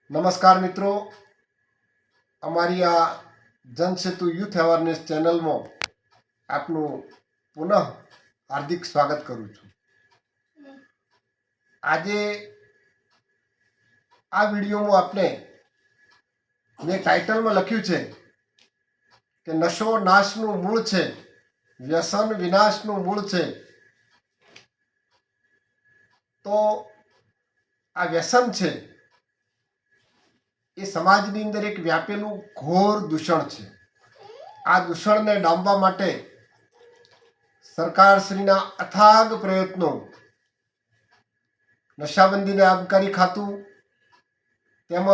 નમસ્કાર મિત્રો, અમારી આ જનસેતુ યુથ અવેરનેસ ચેનલમાં આપનું પુનઃ હાર્દિક સ્વાગત કરું છું. આજે આ વિડીયોમાં આપણે મેં ટાઇટલમાં લખ્યું છે કે નશો નાશનું મૂળ છે, વ્યસન વિનાશનું મૂળ છે. તો આ વ્યસન છે એ સમાજની અંદર એક વ્યાપેલું ઘોર દૂષણ છે. આ દૂષણને ડામવા માટે સરકારશ્રીના અથાગ પ્રયત્નો, નશાબંધીને આબકારી ખાતું તેમજ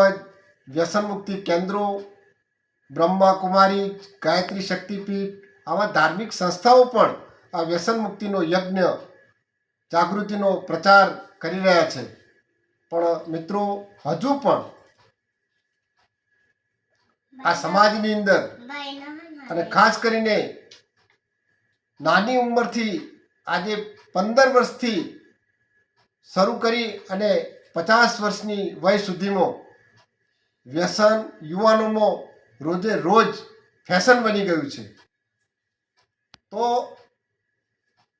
વ્યસન મુક્તિ કેન્દ્રો, બ્રહ્માકુમારી, ગાયત્રી શક્તિપીઠ આવા ધાર્મિક સંસ્થાઓ પણ આ વ્યસન મુક્તિનો યજ્ઞ, જાગૃતિનો પ્રચાર કરી રહ્યા છે. પણ મિત્રો, હજુ પણ આ સમાજની અંદર અને ખાસ કરીને નાની ઉંમરથી આજે 15 વર્ષથી શરૂ કરી અને 50 વર્ષની વય સુધીમાં વ્યસન યુવાનોમાં રોજે રોજ ફેશન બની ગયું છે. તો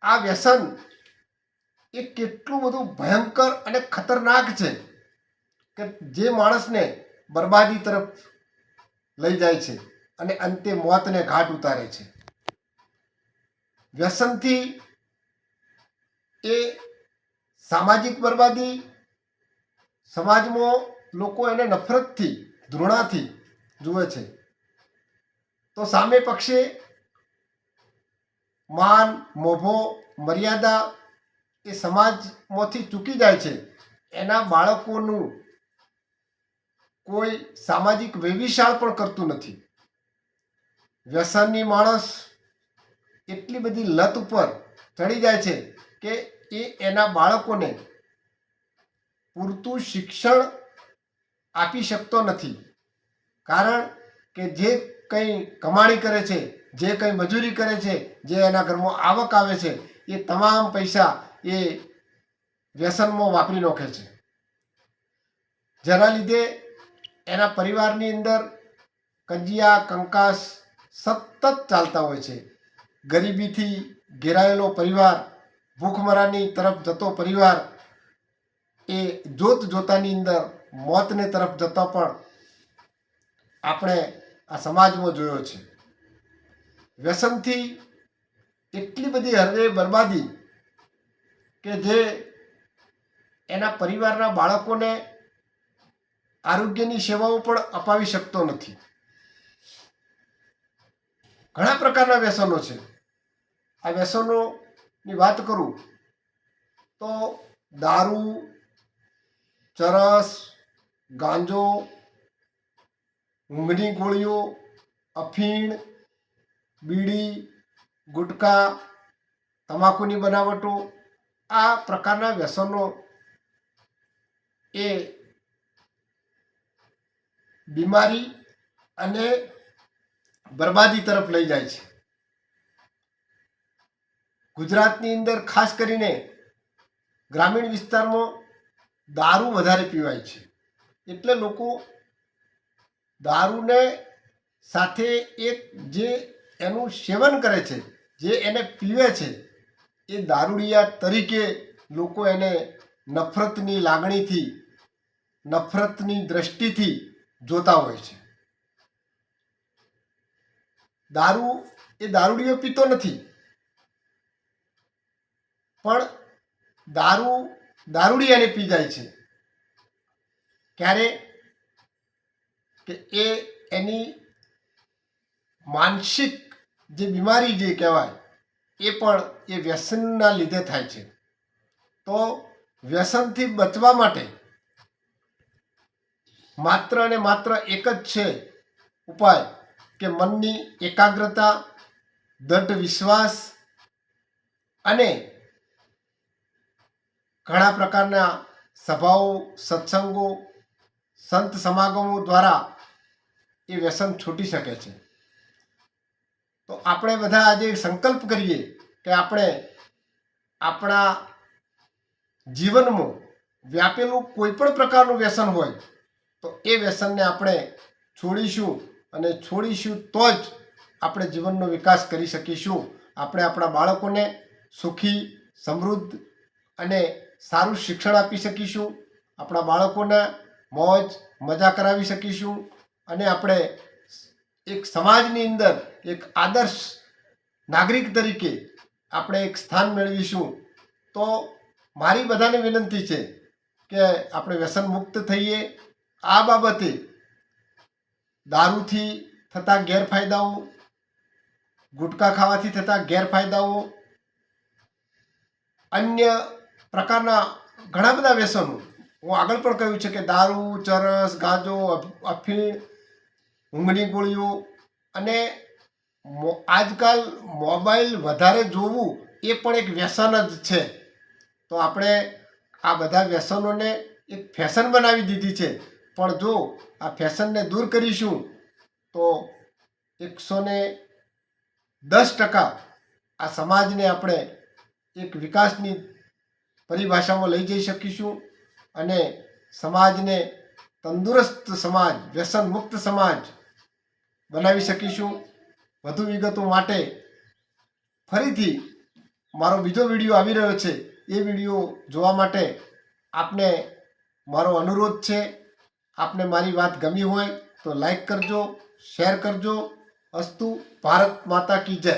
આ વ્યસન એ કેટલું બધું ભયંકર અને ખતરનાક છે કે જે માણસને બરબાદી તરફ લઈ જાય છે અને અંતે મોતને ઘાટ ઉતારે છે. વ્યસનથી એ સામાજિક બરબાદી, સમાજમાં લોકો એને નફરતથી, ઘૃણાથી જુએ છે. તો સામે પક્ષે માન, મોભો, મર્યાદા એ સમાજમાંથી ચૂકી જાય છે. એના બાળકોનું કોઈ સામાજિક વેવિશાળ પણ કરતું નથી. વ્યસનની માણસ એટલી બધી લત ઉપર ચડી જાય છે કે એ એના બાળકોને પૂરતું શિક્ષણ આપી શકતો નથી. કારણ કે જે કંઈ કમાણી કરે છે, જે કંઈ મજૂરી કરે છે, જે એના ઘરમાં આવક આવે છે, એ તમામ પૈસા એ વ્યસનમાં વાપરી નાખે છે. જેના લીધે એના પરિવારની અંદર કજિયા કંકાસ સતત ચાલતા હોય છે. ગરીબીથી ઘેરાયેલો પરિવાર, ભૂખમરાની તરફ જતો પરિવાર એ જોત જોતાની અંદર મોતને તરફ જતા પણ આપણે આ સમાજમાં જોયો છે. વ્યસનથી એટલી બધી હદે બરબાદી કે જે એના પરિવારના બાળકોને આરોગ્યની સેવાઓ પણ અપાવી શકતો નથી. ઘણા પ્રકારના વ્યસનો છે. આ વ્યસનોની વાત કરું તો દારૂ, ચરસ, ગાંજો, ઊંઘની ગોળીઓ, અફીણ, બીડી, ગુટકા, તમાકુની બનાવટો, આ પ્રકારના વ્યસનો એ બીમારી અને બરબાદી તરફ લઈ જાય છે. ગુજરાતની અંદર ખાસ કરીને ગ્રામીણ વિસ્તારમાં દારૂ વધારે પીવાય છે. એટલે લોકો દારૂને સાથે એક જે એનું સેવન કરે છે, જે એને પીવે છે, એ દારૂડિયા તરીકે લોકો એને નફરતની લાગણીથી, નફરતની દ્રષ્ટિથી જોતા હોય છે. દારૂ એ દારૂડિયો પીતો નથી, પણ દારૂ દારૂડિયાને પી જાય છે. ક્યારે કે એ એની માનસિક જે બીમારી જે કહેવાય એ પણ એ વ્યસનના લીધે થાય છે. તો વ્યસનથી બચવા માટે માત્ર અને માત્ર એક જ છે ઉપાય કે મનની એકાગ્રતા, દૃઢ વિશ્વાસ અને ઘણા પ્રકારના સભાઓ, સત્સંગો, સંત સમાગમો દ્વારા એ વ્યસન છૂટી શકે છે. તો આપણે બધા આજે સંકલ્પ કરીએ કે આપણે આપણા જીવનમાં વ્યાપેલું કોઈ પણ પ્રકારનું વ્યસન હોય તો એ વ્યસનને આપણે છોડીશું, અને છોડીશું તો જ આપણે જીવનનો વિકાસ કરી શકીશું. આપણે આપણા બાળકોને સુખી, સમૃદ્ધ અને સારું શિક્ષણ આપી શકીશું. આપણા બાળકોને મોજ મજા કરાવી શકીશું, અને આપણે એક સમાજની અંદર એક આદર્શ નાગરિક તરીકે આપણે એક સ્થાન મેળવીશું. તો મારી બધાને વિનંતી છે કે આપણે વ્યસન મુક્ત થઈએ. આ બાબતે દારૂથી થતા ગેરફાયદાઓ, ગુટખા ખાવાથી થતા ગેરફાયદાઓ, અન્ય પ્રકારના ઘણા બધા વ્યસનો, હું આગળ પણ કહ્યું છે કે દારૂ, ચરસ, ગાંજો, અફીણ, ઊંઘની ગોળીઓ, અને આજકાલ મોબાઈલ વધારે જોવું એ પણ એક વ્યસન જ છે. તો આપણે આ બધા વ્યસનોને એક ફેશન બનાવી દીધી છે, પણ જો આ ફેશનને દૂર કરીશું તો 110% આ સમાજને આપણે એક વિકાસની પરિભાષામાં લઈ જઈ શકીશું, અને સમાજને તંદુરસ્ત સમાજ, વ્યસન મુક્ત સમાજ બનાવી શકીશું. વધુ વિગતો માટે ફરીથી મારો બીજો વિડીયો આવી રહ્યો છે. એ વિડીયો જોવા માટે આપને મારો અનુરોધ છે. આપને મારી વાત ગમી હોય તો લાઈક કરજો, શેર કરજો. અસ્તુ. ભારત માતા કી જય.